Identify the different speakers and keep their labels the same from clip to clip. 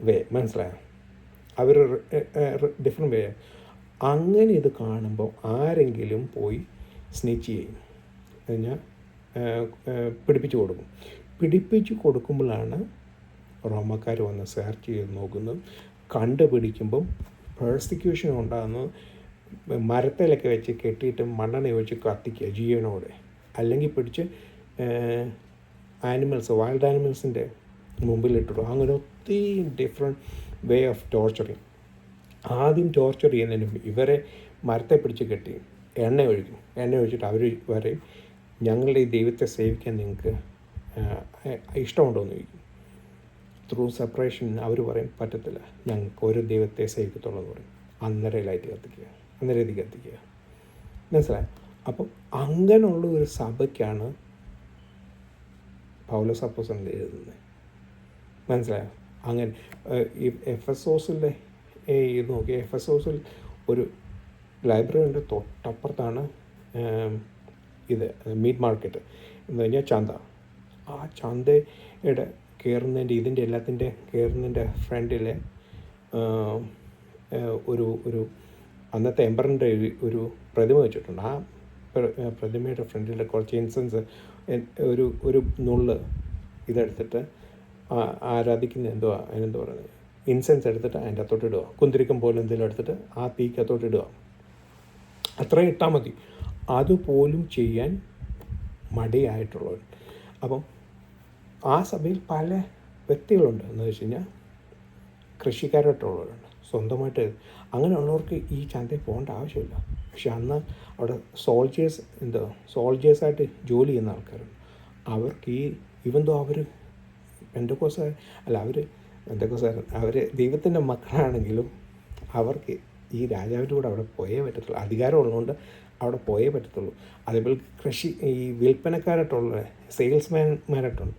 Speaker 1: വേ, മനസ്സിലായോ? അവർ ഡിഫറെൻറ്റ് വേ. അങ്ങനെ ഇത് കാണുമ്പോൾ ആരെങ്കിലും പോയി സ്നിച്ച് ചെയ്യും, കഴിഞ്ഞാൽ പിടിപ്പിച്ച് കൊടുക്കും. പിടിപ്പിച്ച് കൊടുക്കുമ്പോഴാണ് റോമക്കാർ വന്ന് സെർച്ച് ചെയ്ത് നോക്കുന്നത്. കണ്ടുപിടിക്കുമ്പം പേഴ്സിക്യൂഷൻ ഉണ്ടാകുന്നത് മരത്തിലൊക്കെ വെച്ച് കെട്ടിയിട്ട് മണ്ണെണ്ണ ഒഴിച്ച് കത്തിക്കുക ജീവനോടെ, അല്ലെങ്കിൽ പിടിച്ച് ആനിമൽസ്, വൈൽഡ് ആനിമൽസിൻ്റെ മുമ്പിലിട്ടിടും. അങ്ങനെ ഒത്തിരി ഡിഫറെൻറ്റ് വേ ഓഫ് ടോർച്ചറിങ്. ആദ്യം ടോർച്ചർ ചെയ്യുന്നതിന് ഇവരെ മരത്തെ പിടിച്ച് കെട്ടി എണ്ണ ഒഴിക്കും. എണ്ണ ഒഴിച്ചിട്ട് അവർ പറയും, ഞങ്ങളുടെ ഈ ദൈവത്തെ സേവിക്കാൻ നിങ്ങൾക്ക് ഇഷ്ടമുണ്ടോ എന്ന് ചോദിക്കും. ത്രൂ സെപ്പറേഷൻ അവർ പറയും പറ്റത്തില്ല, ഞങ്ങൾക്ക് ഒരു ദൈവത്തെ സേവിക്കത്തുള്ളൂ എന്ന് പറയും. അന്നേരം ലൈറ്റ് കത്തിക്കുക, അന്നേരം ഇത് കത്തിക്കുക. മനസ്സിലായി? അപ്പം അങ്ങനെയുള്ള ഒരു സഭയ്ക്കാണ് പൗലോസ് അപ്പോസ്തലൻ എഴുതുന്നത്. മനസ്സിലായോ? അങ്ങനെ ഈ എഫെസോസിലെ ഇത് നോക്കി, എഫെസോസിൽ ഒരു ലൈബ്രറിയുടെ തൊട്ടപ്പുറത്താണ് ഇത് മീറ്റ് മാർക്കറ്റ് എന്ന് പറഞ്ഞാൽ ചന്ത. ആ ചന്തയുടെ കയറുന്നതിൻ്റെ ഇതിൻ്റെ എല്ലാത്തിൻ്റെ കയറുന്നതിൻ്റെ ഫ്രണ്ടിൽ ഒരു അന്നത്തെ എംപറിൻ്റെ ഒരു പ്രതിമ വെച്ചിട്ടുണ്ട്. ആ പ്രതിമയുടെ ഫ്രണ്ടിൽ കുറച്ച് ഇൻസെൻസ്, ഒരു നുള്ള് ഇതെടുത്തിട്ട് ആരാധിക്കുന്ന അതിനെന്തുവാ പറയുന്നത്, ഇൻസെൻസ് എടുത്തിട്ട് അതിൻ്റെ അകത്തോട്ട് ഇടുക. കുന്തിരിക്കം പോലെ എന്തെങ്കിലും എടുത്തിട്ട് ആ തീക്കകത്തോട്ട് ഇടുക. അത്രയും ഇട്ടാൽ മതി. അതുപോലും ചെയ്യാൻ മടിയായിട്ടുള്ളവർ. അപ്പം ആ സഭയിൽ പല വ്യക്തികളുണ്ട്. എന്ന് വെച്ച് കഴിഞ്ഞാൽ കൃഷിക്കാരായിട്ടുള്ളവരുണ്ട്, സ്വന്തമായിട്ട്. അങ്ങനെയുള്ളവർക്ക് ഈ ചന്തയിൽ പോകേണ്ട ആവശ്യമില്ല. പക്ഷെ അന്ന് അവിടെ സോൾജേഴ്സായിട്ട് ജോലി ചെയ്യുന്ന ആൾക്കാരുണ്ട്. അവർക്ക് ഇവന്തോ അവർ അവർ ദൈവത്തിൻ്റെ മക്കളാണെങ്കിലും അവർക്ക് ഈ രാജാവിൻ്റെ കൂടെ അവിടെ പോയേ പറ്റത്തുള്ളൂ. അധികാരം ഉള്ളതുകൊണ്ട് അവിടെ പോയേ പറ്റത്തുള്ളൂ. അതേപോലെ ഈ വിൽപ്പനക്കാരായിട്ടുള്ള സെയിൽസ്മാൻമാരായിട്ടുണ്ട്,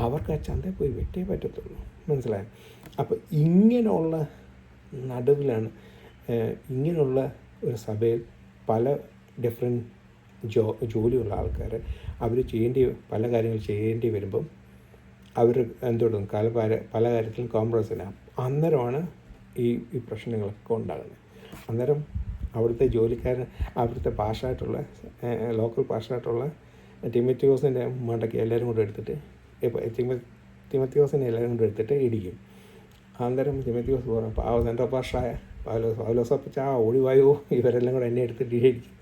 Speaker 1: അവർക്ക് ആ ചന്തയിൽ പോയി വെട്ടേ പറ്റത്തുള്ളൂ. മനസ്സിലായോ? അപ്പോൾ ഇങ്ങനെയുള്ള നടുവിലാണ് ഇങ്ങനെയുള്ള ഒരു സഭയിൽ പല ഡിഫറെൻറ്റ് ജോലിയുള്ള ആൾക്കാർ അവർ പല കാര്യങ്ങൾ ചെയ്യേണ്ടി വരുമ്പം അവർ എന്തുകൊണ്ടും പല കാര്യത്തിലും കോംപ്രമൈസ് ചെയ്യാം. അന്നേരമാണ് ഈ പ്രശ്നങ്ങളൊക്കെ ഉണ്ടാകുന്നത്. അന്നേരം അവിടുത്തെ ജോലിക്കാരൻ, അവിടുത്തെ പാഷായിട്ടുള്ള ലോക്കൽ പാഷായിട്ടുള്ള തിമോത്തിയോസിൻ്റെ മണ്ടയ്ക്ക് എല്ലാവരും കൂടെ എടുത്തിട്ട് തിമോത്തിയോസിനെ എല്ലാവരും കൂടെ എടുത്തിട്ട് ഇടിക്കും. അന്നേരം തിമോത്തിയോസ് പറഞ്ഞു, പാവൻ്റെ പാഷായ പൗലോസപ്പച്ച ഓടിവായോ, ഇവരെല്ലാം കൂടെ എന്നെ എടുത്തിട്ട് ഇടിക്കും.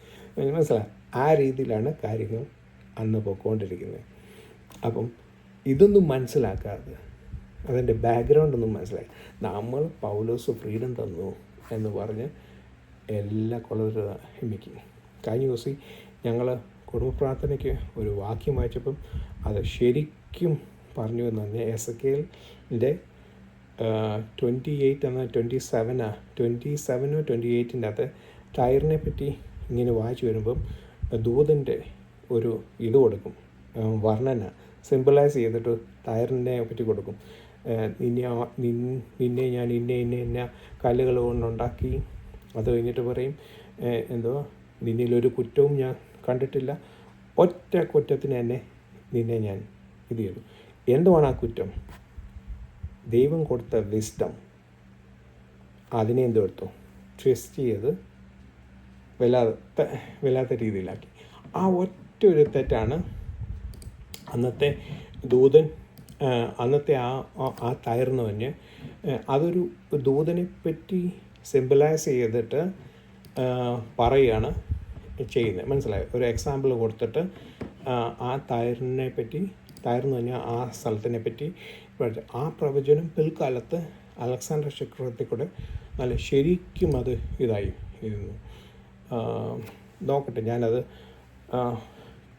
Speaker 1: മനസ്സിലായി? ആ രീതിയിലാണ് കാര്യങ്ങൾ അന്ന് പോയിക്കൊണ്ടിരിക്കുന്നത്. അപ്പം ഇതൊന്നും മനസ്സിലാക്കാതെ, അതിൻ്റെ ബാക്ക്ഗ്രൗണ്ടൊന്നും മനസ്സിലാക്കി, നമ്മൾ പൗലോസ് ഫ്രീഡം തന്നു എന്ന് പറഞ്ഞ് എല്ലാ കൊള്ളവരും ഹിമിക്കും. കഴിഞ്ഞ ദിവസം ഞങ്ങൾ കുടുംബ പ്രാർത്ഥനയ്ക്ക് ഒരു വാക്യം വായിച്ചപ്പം അത് ശരിക്കും പറഞ്ഞു എന്ന് പറഞ്ഞാൽ എസെക്കിയേലിൻ്റെ 28 എന്ന 27 28 അകത്ത് ടയറിനെ പറ്റി ഇങ്ങനെ വായിച്ചു വരുമ്പം ദൂതൻ്റെ ഒരു ഇത് കൊടുക്കും, വർണ്ണന സിമ്പിളൈസ് ചെയ്തിട്ട് ടയറിനെ പറ്റി കൊടുക്കും. നിന്നെ ഞാൻ ഇന്ന കല്ലുകൾ കൊണ്ടുണ്ടാക്കി. അത് കഴിഞ്ഞിട്ട് പറയും നിന്നിലൊരു കുറ്റവും ഞാൻ കണ്ടിട്ടില്ല, ഒറ്റ കുറ്റത്തിന് തന്നെ നിന്നെ ഞാൻ ഇത് ചെയ്തു. എന്തുവാണ് ആ കുറ്റം? ദൈവം കൊടുത്ത വിസ്ഡം അതിനെ എന്തെടുത്തു ട്വിസ്റ്റ് ചെയ്ത് വല്ലാത്ത രീതിയിലാക്കി. ആ ഒറ്റ ഒരു തെറ്റാണ് അന്നത്തെ ദൂതൻ, അന്നത്തെ ആ ടയർന്ന് പറഞ്ഞ് അതൊരു ദൂതനെ പറ്റി സിമ്പിളൈസ് ചെയ്തിട്ട് പറയുകയാണ് ചെയ്യുന്നത്. മനസ്സിലായോ? ഒരു എക്സാമ്പിൾ കൊടുത്തിട്ട് ആ ടയറിനെ പറ്റി, ടയർന്ന് പറഞ്ഞാൽ ആ സ്ഥലത്തിനെ പറ്റി ആ പ്രവചനം പിൽക്കാലത്ത് അലക്സാണ്ടർ ചക്രവർത്തി കൂടെ നല്ല ശരിക്കും അത് ഇതായി ഇരുന്നു. നോക്കട്ടെ, ഞാനത്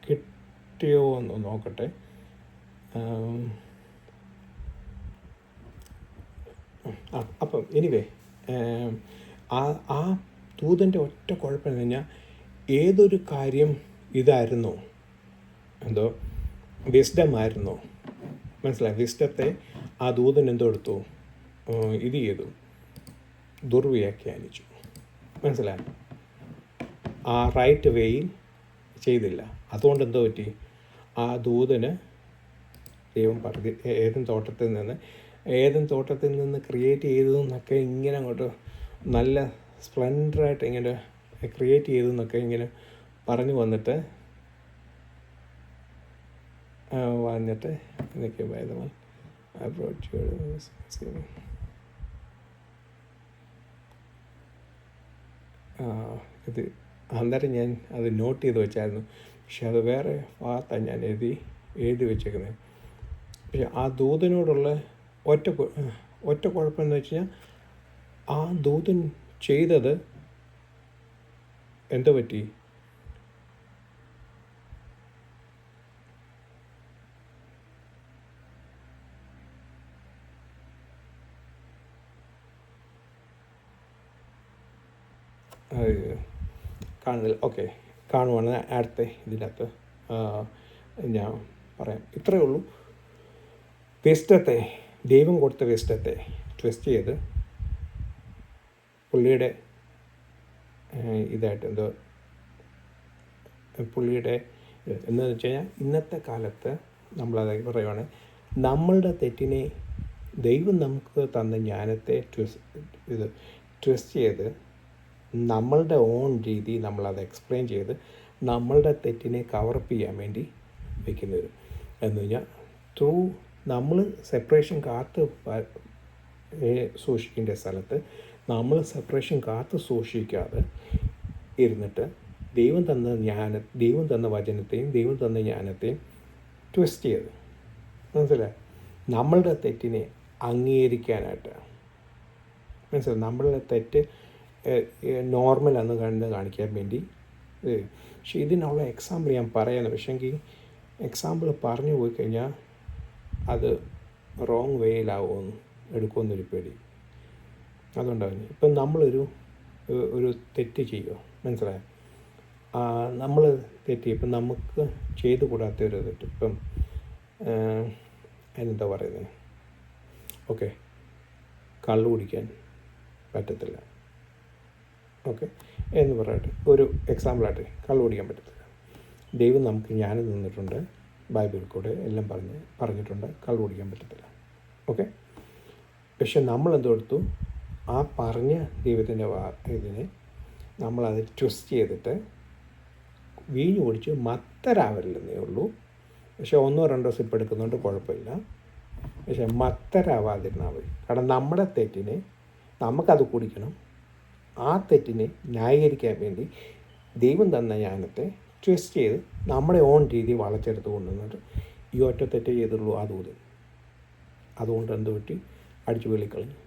Speaker 1: കിട്ടിയോ എന്ന് നോക്കട്ടെ. അപ്പം എനിവേ ആ ദൂതൻ്റെ ഒറ്റ കുഴപ്പം എന്ന് പറഞ്ഞാൽ ഏതൊരു കാര്യം ഇതായിരുന്നോ വിസ്ഡമായിരുന്നോ, മനസ്സിലായി? വിസ്ഡത്തെ ആ ദൂതൻ എടുത്തു ഇത് ചെയ്തു, ദുർവ്യാഖ്യാനിച്ചു. മനസ്സിലായി? ആ റൈറ്റ് വേയിൽ ചെയ്തില്ല. അതുകൊണ്ട് പറ്റി? ആ ദൂതന് ദൈവം ഏതൻ തോട്ടത്തിൽ നിന്ന് ഏതൻ തോട്ടത്തിൽ നിന്ന് ക്രിയേറ്റ് ചെയ്തതെന്നൊക്കെ ഇങ്ങനെ അങ്ങോട്ട് നല്ല സ്പ്ലെൻഡറായിട്ട് ഇങ്ങനെ ക്രിയേറ്റ് ചെയ്തതെന്നൊക്കെ ഇങ്ങനെ പറഞ്ഞു വന്നിട്ട് എന്നൊക്കെ വേദമൻ ഇത് അന്നേരം ഞാൻ അത് നോട്ട് ചെയ്ത് വെച്ചായിരുന്നു. പക്ഷെ അത് വേറെ ഭാഗത്താണ് ഞാൻ എഴുതി വെച്ചേക്കുന്നത്. പക്ഷെ ആ ദൂതനോടുള്ള ഒറ്റ കുഴപ്പമെന്ന് വെച്ച് കഴിഞ്ഞാൽ ആ ദൂതൻ ചെയ്തത് എന്താ പറ്റി? കാണുന്നില്ല. ഓക്കെ, കാണുവാണ് അടുത്ത ഇതിനകത്ത് ഞാൻ പറയാം. ഇത്രയേ ഉള്ളൂ. വിസ്റ്റത്തെ, ദൈവം കൊടുത്ത വിസ്റ്റത്തെ ട്വിസ്റ്റ് ചെയ്ത് പുള്ളിയുടെ ഇതായിട്ട് പുള്ളിയുടെ എന്താണെന്ന് വെച്ച് കഴിഞ്ഞാൽ ഇന്നത്തെ കാലത്ത് നമ്മളത് പറയുവാണ്, നമ്മളുടെ തെറ്റിനെ ദൈവം നമുക്ക് തന്ന ജ്ഞാനത്തെ ട്വിസ്റ്റ് ചെയ്ത് നമ്മളുടെ ഓൺ രീതി നമ്മളത് എക്സ്പ്ലെയിൻ ചെയ്ത് നമ്മളുടെ തെറ്റിനെ കവറപ്പ് ചെയ്യാൻ വേണ്ടി വയ്ക്കുന്നത് എന്ന് കഴിഞ്ഞാൽ ത്രൂ നമ്മൾ സെപ്പറേഷൻ കാത്ത് സൂക്ഷിക്കേണ്ട സ്ഥലത്ത് നമ്മൾ സെപ്പറേഷൻ കാത്ത് സൂക്ഷിക്കാതെ ഇരുന്നിട്ട് ദൈവം തന്ന വചനത്തെയും ദൈവം തന്ന ജ്ഞാനത്തെയും ട്വിസ്റ്റ് ചെയ്ത് മനസ്സിലായി നമ്മളുടെ തെറ്റിനെ അംഗീകരിക്കാനായിട്ട് മനസ്സിലായി നമ്മളുടെ തെറ്റ് നോർമലാണെന്ന് കാണിക്കാൻ വേണ്ടി. പക്ഷേ ഇതിനുള്ള എക്സാമ്പിൾ ഞാൻ പറയുന്നത്, പക്ഷേങ്കിൽ എക്സാമ്പിൾ പറഞ്ഞു പോയി കഴിഞ്ഞാൽ അത് റോങ് വേയിലാവുമെന്ന് എടുക്കുമെന്നൊരു പേടി. അതുകൊണ്ടാണ് ഇപ്പം നമ്മളൊരു തെറ്റ് ചെയ്യുക, മനസ്സിലായോ? നമ്മൾ തെറ്റി ഇപ്പം നമുക്ക് ചെയ്തു കൂടാത്തൊരു തെറ്റ്, ഇപ്പം എന്താ പറയുന്നത്, ഓക്കെ, കള്ളു കുടിക്കാൻ പറ്റത്തില്ല, ഓക്കെ എന്ന് പറയട്ടെ, ഒരു എക്സാമ്പിളായിട്ട് കള്ളു കുടിക്കാൻ പറ്റത്തില്ല. ദൈവം നമുക്ക് ജ്ഞാനം തന്നിട്ടുണ്ട്, ബൈബിളിൽ കൂടെ എല്ലാം പറഞ്ഞിട്ടുണ്ട് കള്ളു കുടിക്കാൻ പറ്റത്തില്ല, ഓക്കെ. പക്ഷെ നമ്മളെന്തെടുത്തു, ആ പറഞ്ഞ ദൈവത്തിൻ്റെ ഇതിനെ നമ്മളത് ട്വിസ്റ്റ് ചെയ്തിട്ട് വീഞ്ഞു കുടിച്ച് മത്തരാവരില്ലെന്നേ ഉള്ളൂ. പക്ഷെ 1-2 സിപ്പ് എടുക്കുന്നുണ്ട്, കുഴപ്പമില്ല. പക്ഷെ മത്തരാവാതിരുന്നാൽ മതി. കാരണം നമ്മുടെ തെറ്റിനെ നമുക്കത് കുടിക്കണം. ആ തെറ്റിനെ ന്യായീകരിക്കാൻ വേണ്ടി ദൈവം തന്ന ജ്ഞാനത്തെ ട്വിസ്റ്റ് ചെയ്ത് നമ്മുടെ ഓൺ രീതി വളച്ചെടുത്ത് കൊണ്ടുവന്നിട്ട് ഈ ഒറ്റ തെറ്റ് ചെയ്തുള്ളൂ ആ ദൂതൻ. അതുകൊണ്ട് എന്ത് പറ്റി, അടിച്ചു വെളിക്കളഞ്ഞു.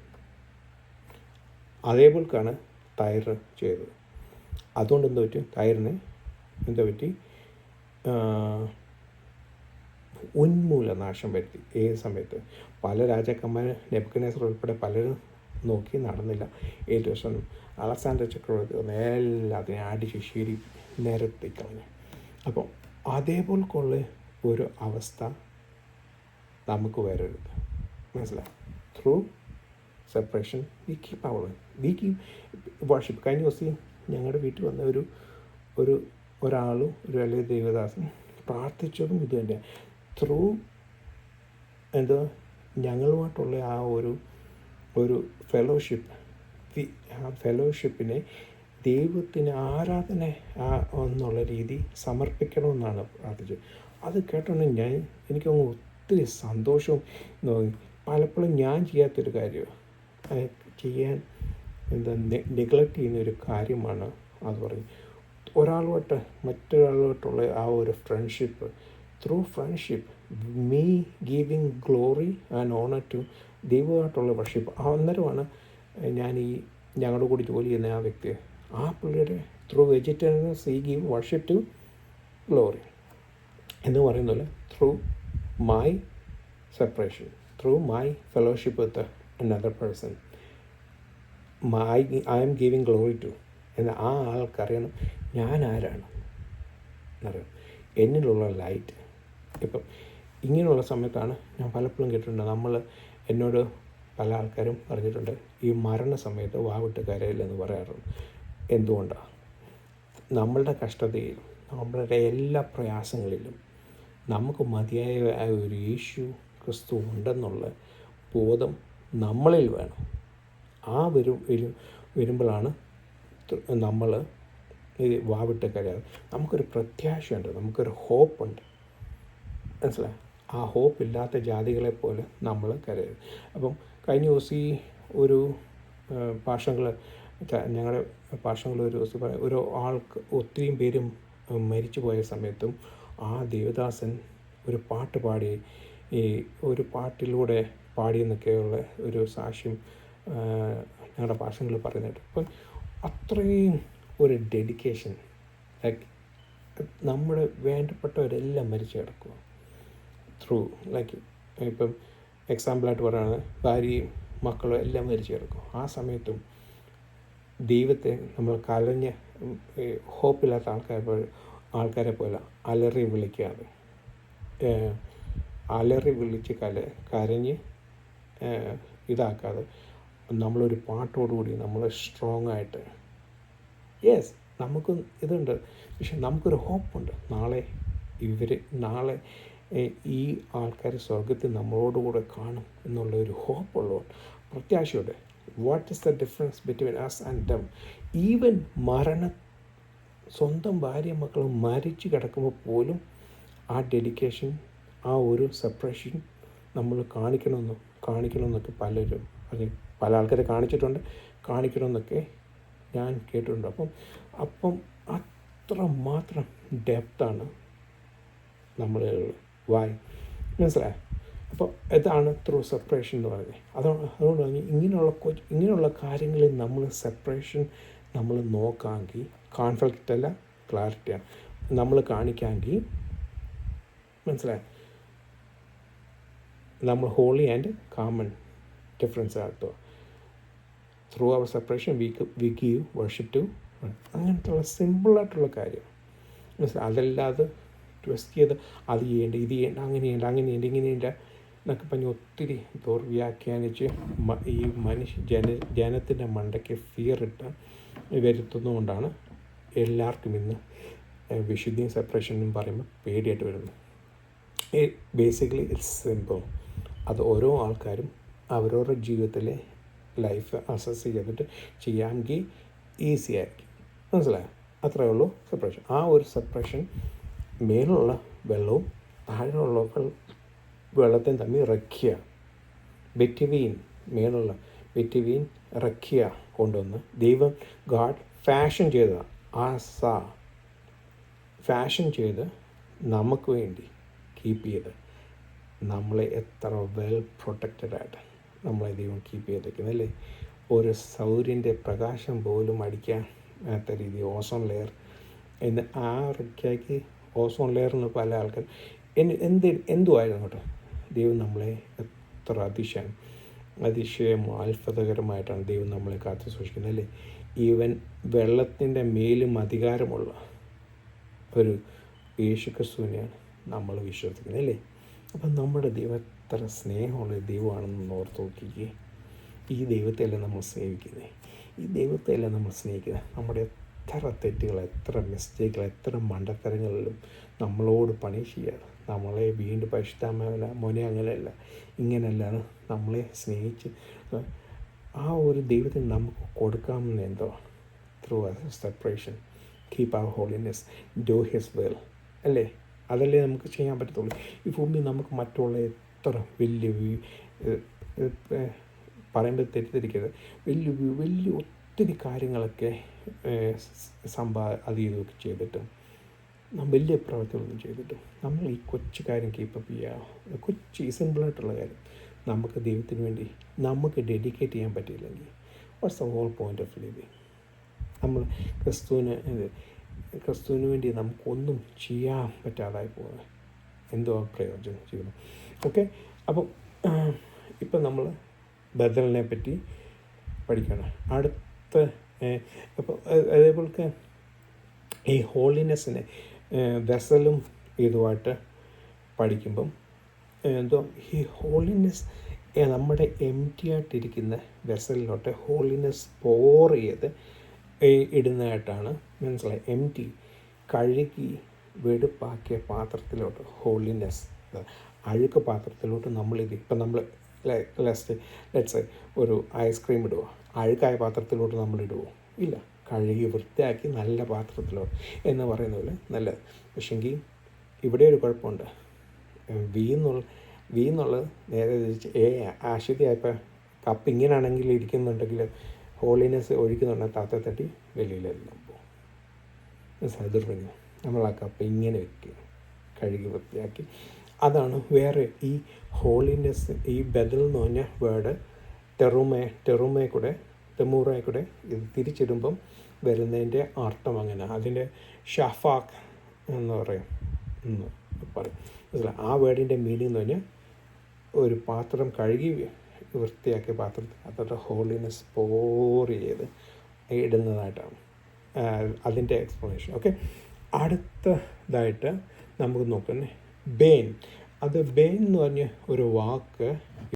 Speaker 1: അതേപോലെക്കാണ് തൈർ ചെയ്തത്. അതുകൊണ്ട് എന്ത് പറ്റും, തൈറിനെ എന്താ പറ്റി, ഉന്മൂലനാശം വരുത്തി. ഏത് സമയത്ത് പല രാജാക്കന്മാർ, നെബൂഖദ്നേസർ ഉൾപ്പെടെ പലരും നോക്കി, നടന്നില്ല. ഏറ്റവും അവസാനം അലക്സാണ്ടർ ചക്രവർത്തി എല്ലാത്തിനെയും അടിച്ച് ശരി നിരത്തി കളഞ്ഞു. അപ്പം അതേപോലെക്കുള്ള ഒരു അവസ്ഥ നമുക്ക് വരരുത്, മനസ്സിലായി? Through separation we keep our worship. കഴിഞ്ഞ ദിവസം ഞങ്ങളുടെ വീട്ടിൽ വന്ന ഒരാളും ഒരു വലിയ ദേവദാസൻ പ്രാർത്ഥിച്ചതും ഇത് തന്നെ. ത്രൂ ഞങ്ങളുമായിട്ടുള്ള ആ ഒരു ഫെലോഷിപ്പ്, ആ ഫെലോഷിപ്പിനെ ദൈവത്തിന് ആരാധന എന്നുള്ള രീതി സമർപ്പിക്കണമെന്നാണ് പ്രാർത്ഥിച്ചത്. അത് കേട്ടോണ്ട് എനിക്കങ്ങ് ഒത്തിരി സന്തോഷവും തോന്നി. പലപ്പോഴും ഞാൻ ചെയ്യാത്തൊരു കാര്യമാണ്, ചെയ്യാൻ നെഗ്ലക്റ്റ് ചെയ്യുന്നൊരു കാര്യമാണ് അത് പറയും. മറ്റൊരാളുമായിട്ടുള്ള ആ ഒരു friendship, through friendship me giving glory and honour to ദൈവമായിട്ടുള്ള വർഷിപ്പ്. അന്നേരമാണ് ഞങ്ങളുടെ കൂടി ജോലി ചെയ്യുന്ന ആ വ്യക്തി, ആ പുള്ളിയുടെ ത്രൂ വെജിറ്റേറിയൻസ് ഈ ഗീവ് വർഷിപ്പ് ടു ഗ്ലോറി എന്ന് പറയുന്നില്ല. Through my separation, through my fellowship with another person, I am giving glory to എന്ന് ആ ആൾക്കറിയണം ഞാൻ ആരാണ് എന്നറിയാം, എന്നിലുള്ള ലൈറ്റ്. ഇപ്പം ഇങ്ങനെയുള്ള സമയത്താണ് ഞാൻ പലപ്പോഴും കേട്ടിട്ടുണ്ട്, എന്നോട് പല ആൾക്കാരും പറഞ്ഞിട്ടുണ്ട്, ഈ മരണസമയത്ത് വാവിട്ട് കരയില്ലെന്ന് പറയാറുണ്ട്. എന്തുകൊണ്ടാണ്? നമ്മളുടെ കഷ്ടതയിലും നമ്മളുടെ എല്ലാ പ്രയാസങ്ങളിലും നമുക്ക് മതിയായ ഒരു യേശു ക്രിസ്തു ഉണ്ടെന്നുള്ള ബോധം നമ്മളിൽ വേണം. ആ വരുമ്പോഴാണ് നമ്മൾ ഈ വാവിട്ട് കരയാതെ നമുക്കൊരു പ്രത്യാശയുണ്ട്, നമുക്കൊരു ഹോപ്പുണ്ട്. മനസ്സിലായി? ആ ഹോപ്പ് ഇല്ലാത്ത ജാതികളെ പോലെ നമ്മൾ കരയരുത്. അപ്പം കഴിഞ്ഞ ദിവസം ഈ ഒരു പാഷങ്ങൾ ഞങ്ങളുടെ പാഷങ്ങൾ ഒരു ദിവസം ഒരു ആൾക്ക് ഒത്തിരിയും പേരും മരിച്ചു പോയ സമയത്തും ആ ദേവദാസൻ ഒരു പാട്ട് പാടി, ഈ ഒരു പാട്ടിലൂടെ പാടിയെന്നൊക്കെയുള്ള ഒരു സാക്ഷ്യം ഞങ്ങളുടെ പാഷങ്ങൾ പറയുന്നുണ്ട്. അപ്പം അത്രയും ഒരു ഡെഡിക്കേഷൻ, ലൈക്ക് നമ്മുടെ വേണ്ടപ്പെട്ടവരെല്ലാം മരിച്ചു കിടക്കുക ത്രൂ, ലൈക്ക് ഇപ്പം എക്സാമ്പിളായിട്ട് പറയുകയാണെങ്കിൽ ഭാര്യയും മക്കളും എല്ലാം മരിച്ചു കിടക്കും. ആ സമയത്തും ദൈവത്തെ നമ്മൾ കരഞ്ഞ് ഹോപ്പില്ലാത്ത ആൾക്കാരെ പോലെ അലറി വിളിക്കാതെ, അലറി വിളിച്ച് കരഞ്ഞ് ഇതാക്കാതെ നമ്മളൊരു പാട്ടോടുകൂടി നമ്മൾ സ്ട്രോങ് ആയിട്ട്, യെസ് നമുക്ക് ഇതുണ്ട്, പക്ഷെ നമുക്കൊരു ഹോപ്പുണ്ട്. നാളെ ഈ ആൾക്കാർ സ്വർഗത്തിൽ നമ്മളോടുകൂടെ കാണും എന്നുള്ളൊരു ഹോപ്പുള്ളതുകൊണ്ട്, പ്രത്യാശയോടെ. What is the difference between us and them? Even സ്വന്തം ഭാര്യ മക്കളും മരിച്ചു കിടക്കുമ്പോൾ പോലും ആ ഡെഡിക്കേഷൻ, ആ ഒരു സെപ്പറേഷൻ നമ്മൾ കാണിക്കണമെന്നൊക്കെ പല ആൾക്കാരെ കാണിക്കണമെന്നൊക്കെ ഞാൻ കേട്ടിട്ടുണ്ട്. അപ്പം അത്ര മാത്രം ഡെപ്താണ് നമ്മളുള്ളത്. വായ്, മനസ്സിലായോ? അപ്പോൾ ഇതാണ് ത്രൂ സെപ്പറേഷൻ എന്ന് പറയുന്നത്. അതുകൊണ്ട് ഇങ്ങനെയുള്ള കാര്യങ്ങളിൽ നമ്മൾ സെപ്പറേഷൻ നമ്മൾ നോക്കാമെങ്കിൽ, കോൺഫ്ലിക്റ്റ് അല്ല ക്ലാരിറ്റിയാണ് നമ്മൾ കാണിക്കാമെങ്കിൽ, മനസ്സിലായോ? നമ്മൾ ഹോളി ആൻഡ് കോമൺ ഡിഫറൻസ് നടത്തുക. Through our separation we give worship to, അങ്ങനത്തുള്ള സിമ്പിളായിട്ടുള്ള കാര്യം മനസ്സിലായി. അതല്ലാതെ ട്വിസ്റ്റ് ചെയ്ത് അത് ചെയ്യേണ്ട, ഇത് ചെയ്യേണ്ട, അങ്ങനെയുണ്ട് ഇങ്ങനെയുണ്ട് എന്നൊക്കെ പറഞ്ഞ് ഒത്തിരി ദുർവ്യാഖ്യാനിച്ച് ഈ ജനത്തിൻ്റെ മണ്ടയ്ക്ക് ഫിയറിട്ട് വരുത്തുന്നതുകൊണ്ടാണ് എല്ലാവർക്കും ഇന്ന് വിശുദ്ധിയും സെപ്പറേഷനും പറയുമ്പോൾ പേടിയായിട്ട് വരുന്നു. Basically it's simple. അത് ഓരോ ആൾക്കാരും അവരവരുടെ ജീവിതത്തിലെ ലൈഫ് അസസ് ചെയ്തിട്ട് ചെയ്യാമെങ്കിൽ ഈസി ആയിരിക്കും. മനസ്സിലായോ? അത്രയേ ഉള്ളൂ സെപ്പറേഷൻ. ആ ഒരു സെപ്പറേഷൻ മേലുള്ള വെള്ളവും താഴെയുള്ള വെള്ളத்தைയും തമ്മിൽ റക്കിയ, ബെറ്റ്വീൻ മേലുള്ള ബെറ്റ്വീൻ റക്കിയ കൊണ്ടുവന്ന് ദൈവം ഗാഡ് ഫാഷൻ ചെയ്ത് നമുക്ക് വേണ്ടി കീപ്പ് ചെയ്ത് നമ്മളെ എത്ര വെൽ പ്രൊട്ടക്റ്റഡായിട്ട് നമ്മളെ ദൈവം കീപ്പ് ചെയ്തേക്കുന്നത് അല്ലേ? ഒരു സൗര്യൻ്റെ പ്രകാശം പോലും അടിക്കാത്ത രീതി ഓസോൺ ലെയർ എന്ന് ആ റക്കിയാക്കി ഓസോൺ ലെയറിന് പല ആൾക്കാർ എന്തുമായിരുന്നു കേട്ടോ. ദൈവം നമ്മളെ എത്ര അതിശയം അത്ഭുതകരമായിട്ടാണ് ദൈവം നമ്മളെ കാത്തു സൂക്ഷിക്കുന്നത് അല്ലേ? ഈവൻ വെള്ളത്തിൻ്റെ മേലും അധികാരമുള്ള ഒരു യേശു ക്രിസ്തുവിനെയാണ് നമ്മൾ വിശ്വസിക്കുന്നത് അല്ലേ? അപ്പം നമ്മുടെ ദൈവം എത്ര സ്നേഹമുള്ള ദൈവമാണെന്ന് ഓർത്ത് നോക്കിക്കേ. ഈ ദൈവത്തെയല്ല നമ്മൾ സ്നേഹിക്കുന്നത്. നമ്മുടെ എത്ര തെറ്റുകൾ, എത്ര മിസ്റ്റേക്കുകൾ, എത്ര മണ്ടത്തരങ്ങളിലും നമ്മളോട് പണി ചെയ്യാതെ നമ്മളെ വീണ്ടും പരിശുദ്ധമല്ല മോനെ അങ്ങനെയല്ല ഇങ്ങനെയല്ലാതെ നമ്മളെ സ്നേഹിച്ച് ആ ഒരു ദൈവത്തിന് നമുക്ക് കൊടുക്കാമെന്ന് എന്തോ through separation keep our holiness, do his will അല്ലേ? അതല്ലേ നമുക്ക് ചെയ്യാൻ പറ്റത്തുള്ളൂ. ഈ ഭൂമിയിൽ നമുക്ക് മറ്റുള്ള എത്ര വലിയ പറയുമ്പോൾ തെറ്റിദ്ധരിക്കരുത്, വലിയ ഒത്തിരി കാര്യങ്ങളൊക്കെ അത് ഇതൊക്കെ ചെയ്തിട്ടും വലിയ പ്രവർത്തികളൊന്നും ചെയ്തിട്ടും നമ്മൾ ഈ കൊച്ചു കാര്യം കീപ്പപ്പ് ചെയ്യുക, കൊച്ചു സിമ്പിളായിട്ടുള്ള കാര്യം നമുക്ക് ദൈവത്തിന് വേണ്ടി നമുക്ക് ഡെഡിക്കേറ്റ് ചെയ്യാൻ പറ്റിയില്ലെങ്കിൽ what's the whole point of living? നമ്മൾ ക്രിസ്തുവിന് വേണ്ടി നമുക്കൊന്നും ചെയ്യാൻ പറ്റാതായി പോകുന്നത് എന്തോ പ്രയോജനം ചെയ്യുന്നു. ഓക്കെ, അപ്പം ഇപ്പം നമ്മൾ ബദലിനെ പറ്റി പഠിക്കണം. അടുത്ത അപ്പോൾ അതേപോലെ ഈ ഹോളിനെസ്സിനെ വെസലും ഇതുമായിട്ട് പഠിക്കുമ്പം എന്തോ ഈ ഹോളിനെസ് നമ്മുടെ എം ടി ആയിട്ടിരിക്കുന്ന വെസലിലോട്ട് ഹോളിനെസ് പോർ ചെയ്ത് ഇടുന്നതായിട്ടാണ് മനസ്സിലായി. എം ടി കഴുകി വെടുപ്പാക്കിയ പാത്രത്തിലോട്ട് ഹോളിനെസ്, അഴുക്ക് പാത്രത്തിലോട്ട് നമ്മളിത് ഇപ്പം നമ്മൾ ലെറ്റ്സ് ഒരു ഐസ്ക്രീം ഇടുക, അഴുക്കായ പാത്രത്തിലോട്ട് നമ്മൾ ഇടുമോ? ഇല്ല, കഴുകി വൃത്തിയാക്കി നല്ല പാത്രത്തിലോട്ട് എന്ന് പറയുന്ന പോലെ നല്ലത്. പക്ഷെങ്കിൽ ഇവിടെ ഒരു കുഴപ്പമുണ്ട്. വി എന്നുള്ളത് നേരെ അശുദ്ധിയായപ്പോൾ കപ്പ് ഇങ്ങനെയാണെങ്കിൽ ഇരിക്കുന്നുണ്ടെങ്കിൽ ഹോളിനെസ് ഒഴിക്കുന്നുണ്ടെങ്കിൽ താത്ത തട്ടി വെളിയിലെല്ലാം പോകും. ദുർഭംഗം. നമ്മൾ ആ കപ്പ് ഇങ്ങനെ വയ്ക്കുക, കഴുകി വൃത്തിയാക്കി. അതാണ് വേറെ ഈ ഹോളിനെസ്. ഈ ബദൽ എന്ന് പറഞ്ഞ വേർഡ് ടെറുമേ കൂടെ ഇത് തിരിച്ചിടുമ്പം വരുന്നതിൻ്റെ അർത്ഥം അങ്ങനെ. അതിൻ്റെ ഷഫാഖ് എന്ന് പറയും. ആ വേർഡിൻ്റെ മീനിങ് എന്ന് പറഞ്ഞാൽ ഒരു പാത്രം കഴുകി വൃത്തിയാക്കിയ പാത്രത്തിൽ അതോടെ ഹോളിനെസ് പോർ ചെയ്ത് ഇടുന്നതായിട്ടാണ് അതിൻ്റെ എക്സ്പ്ലനേഷൻ. ഓക്കെ, അടുത്തതായിട്ട് നമുക്ക് നോക്കുന്നത് ബെയിൻ. ബെയിൻ എന്ന് പറഞ്ഞ ഒരു വാക്ക്